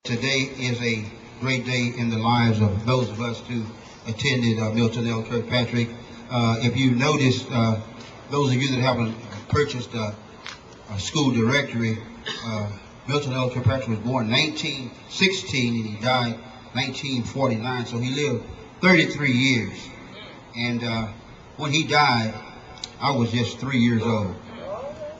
Today is a great day in the lives of those of us who attended Milton L. Kirkpatrick. If you notice, those of you that haven't purchased a school directory, Milton L. Kirkpatrick was born 1916 and he died 1949, so he lived 33 years. And when he died, I was just 3 years old.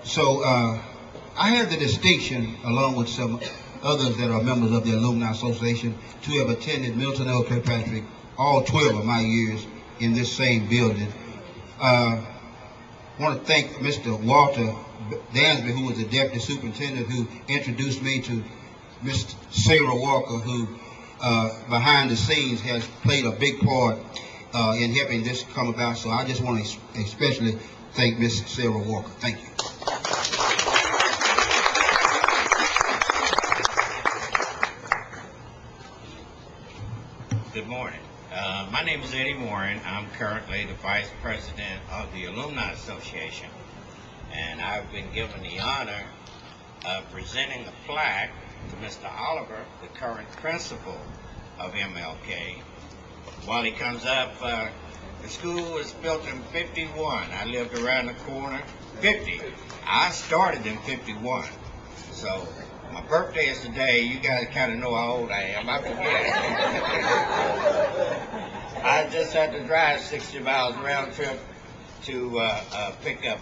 So I have the distinction, along with some others that are members of the Alumni Association, to have attended Milton L. Kirkpatrick all 12 of my years in this same building. I want to thank Mr. Walter Dansby, who was the deputy superintendent, who introduced me to Ms. Sarah Walker, who behind the scenes has played a big part in helping this come about. So I just want to especially thank Ms. Sarah Walker. Thank you. Good morning. My name is Eddie Warren. I'm currently the Vice President of the Alumni Association, and I've been given the honor of presenting the plaque to Mr. Oliver, the current principal of MLK. While he comes up, the school was built in 51. I lived around the corner. 50. I started in 51. So my birthday is today. You guys kind of know how old I am. I forget. I just had to drive 60 miles round trip to pick up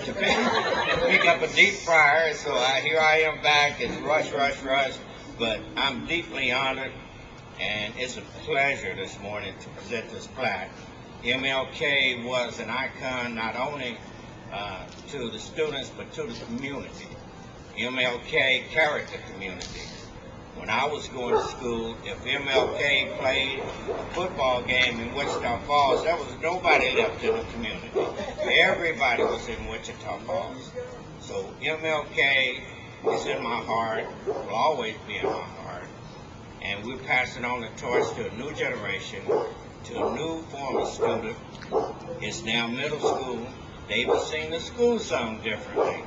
to pick up a deep fryer. So here I am back. It's rush. But I'm deeply honored, and it's a pleasure this morning to present this plaque. MLK was an icon not only to the students but to the community. MLK carried the community. When I was going to school, if MLK played a football game in Wichita Falls, there was nobody left in the community. Everybody was in Wichita Falls. So MLK is in my heart, will always be in my heart. And we're passing on the torch to a new generation, to a new form of student. It's now middle school. They've seen the school song differently,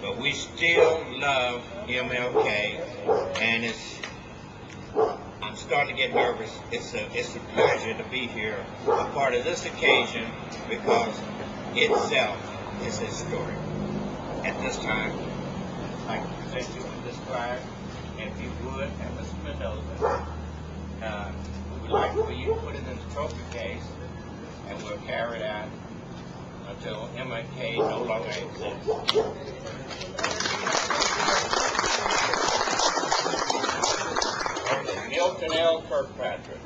but we still love MLK, and I'm starting to get nervous. It's a pleasure to be here, a part of this occasion, because itself is historic. At this time, I'd like to present you with this plaque, and if you would, and Mr. Mendoza, we would like for you to put it in the trophy case, and we'll carry it out until MLK no longer exists. Milton L. Kirkpatrick.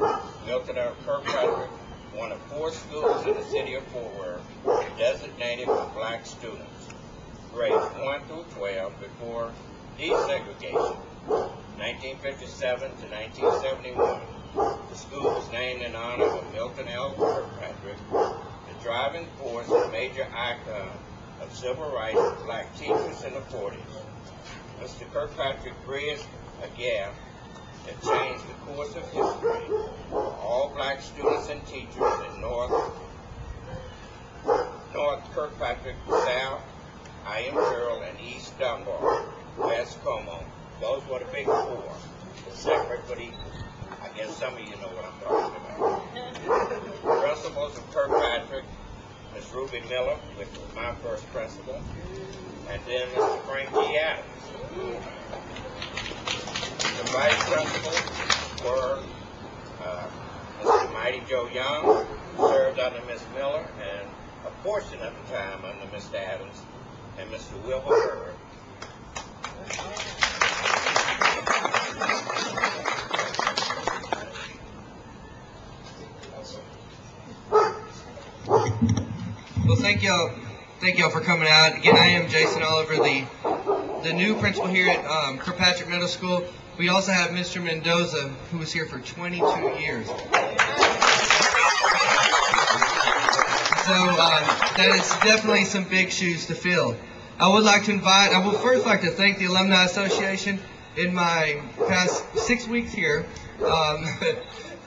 Milton L. Kirkpatrick, one of 4 schools in the city of Fort Worth designated for black students, grades 1 through 12 before desegregation, 1957 to 1971. The school was named in honor of Milton L. Kirkpatrick, the driving force and major icon of civil rights for black teachers in the 40s. Mr. Kirkpatrick bridged a gap that changed the course of history for all black students and teachers in North Kirkpatrick, South, I.M. Terrell, and East Dunbar, West Como. Those were the big 4. The separate but equal. I guess some of you know what I'm talking about. Principals of Kirkpatrick, Ms. Ruby Miller, which was my first principal, and then Mr. Frank G. Adams. The vice principals were Mr. Mighty Joe Young, who served under Ms. Miller, and a portion of the time under Mr. Adams, and Mr. Wilbur Hurd. Well, thank y'all for coming out. Again, I am Jason Oliver, the new principal here at Kirkpatrick Middle School. We also have Mr. Mendoza, who was here for 22 years. So that is definitely some big shoes to fill. I would first like to thank the Alumni Association. In my past 6 weeks here,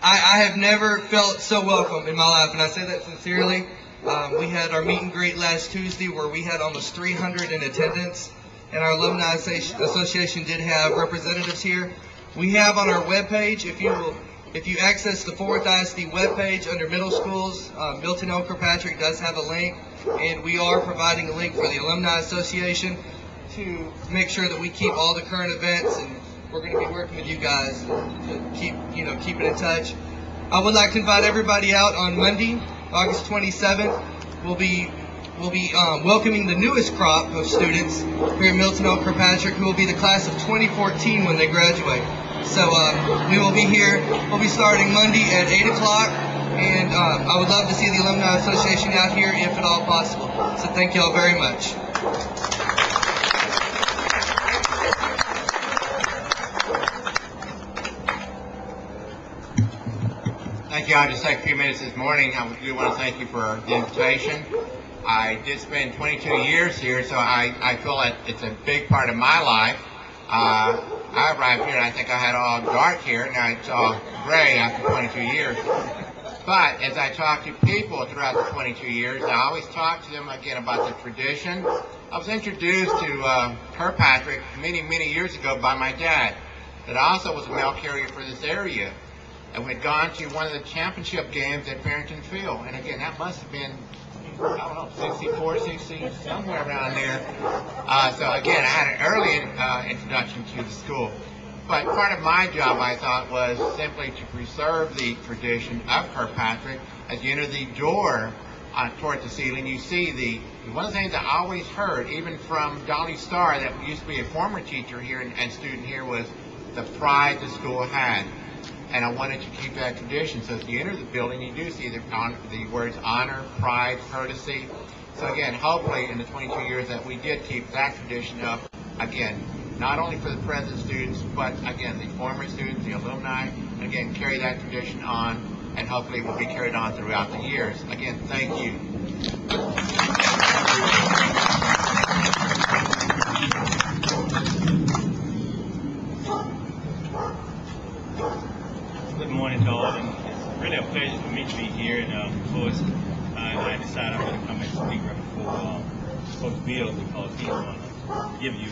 I have never felt so welcome in my life, and I say that sincerely. We had our meet and greet last Tuesday where we had almost 300 in attendance, and our Alumni Association did have representatives here. We have on our webpage, if you access the Forward ISD webpage under middle schools, Milton L. Kirkpatrick does have a link, and we are providing a link for the Alumni Association to make sure that we keep all the current events, and we're going to be working with you guys to keep it in touch. I would like to invite everybody out on Monday, August 27th. We'll be welcoming the newest crop of students here at Milton L. Kirkpatrick, who will be the class of 2014 when they graduate. So we will be here. We'll be starting Monday at 8 o'clock, and I would love to see the Alumni Association out here if at all possible. So thank you all very much. Thank you. I'll just take a few minutes this morning. I do want to thank you for the invitation. I did spend 22 years here, so I feel like it's a big part of my life. I arrived here and I think I had all dark hair. Now it's all gray after 22 years. But as I talk to people throughout the 22 years, I always talk to them again about the tradition. I was introduced to Kirkpatrick many, many years ago by my dad, that also was a mail carrier for this area. And we'd gone to one of the championship games at Farrington Field. And again, that must have been, I don't know, 64, 60, somewhere around there. So again, I had an early introduction to the school. But part of my job, I thought, was simply to preserve the tradition of Kirkpatrick. As you enter the door toward the ceiling, you see one of the things I always heard, even from Dolly Starr, that used to be a former teacher here and student here, was the pride the school had. And I wanted to keep that tradition. So as you enter the building, you do see the words honor, pride, courtesy. So again, hopefully in the 22 years that we did keep that tradition up, again, not only for the present students, but again, the former students, the alumni, and again, carry that tradition on, and hopefully it will be carried on throughout the years. Again, thank you. Good morning to all, and it's really a pleasure for me to be here. And of course, I decided I'm going to come and speak right before Coach Bill, because he's going to give you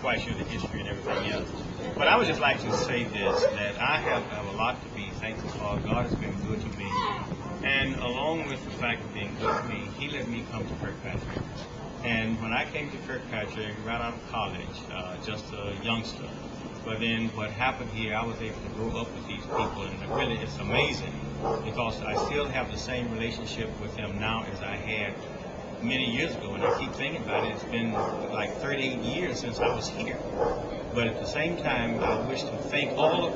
quite sure the history and everything else. But I would just like to say this, that I have a lot to be thankful for. God has been good to me, and along with the fact of being good to me, he let me come to Kirkpatrick. And when I came to Kirkpatrick right out of college, just a youngster, but then what happened here, I was able to grow up with these people, and really it's amazing, because I still have the same relationship with them now as I had many years ago. And I keep thinking about it, it's been like 38 years since I was here. But at the same time, I wish to thank all of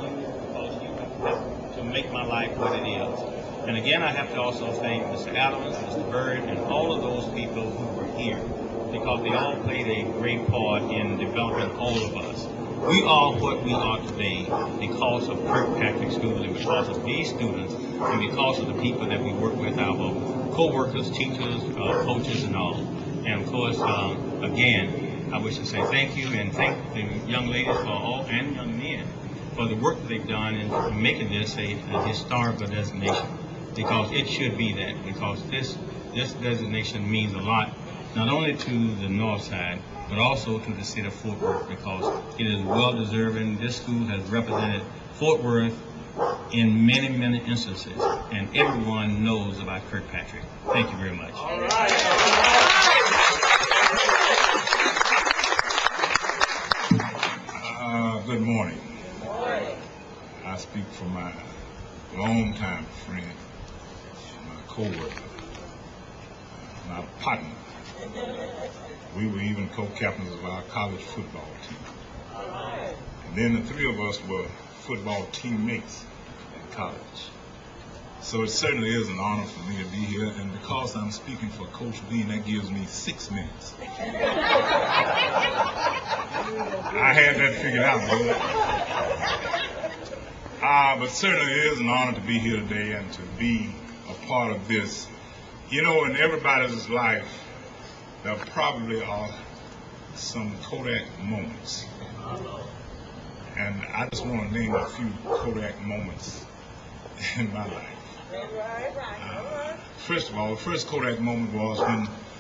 you, because you have helped to make my life what it is. And again, I have to also thank Mr. Adams, Mr. Bird, and all of those people who were here, because they all played a great part in developing all of us. We are what we are today because of Kirkpatrick School, and because of these students, and because of the people that we work with, our co-workers, teachers, coaches, and all. And of course, again, I wish to say thank you, and thank the young ladies for all, and young men, for the work that they've done in making this a historical designation, because it should be that, because this designation means a lot, not only to the north side, but also to the city of Fort Worth, because it is well-deserving. This school has represented Fort Worth in many, many instances, and everyone knows about Kirkpatrick. Thank you very much. All right. Good morning. I speak for my longtime friend, my co-worker, my partner. We were even co-captains of our college football team. And then the three of us were football teammates in college. So it certainly is an honor for me to be here, and because I'm speaking for Coach Bean, that gives me 6 minutes. I had that figured out, but certainly it is an honor to be here today and to be a part of this. You know, in everybody's life, there probably are some Kodak moments. And I just want to name a few Kodak moments in my life. First of all, the first Kodak moment was when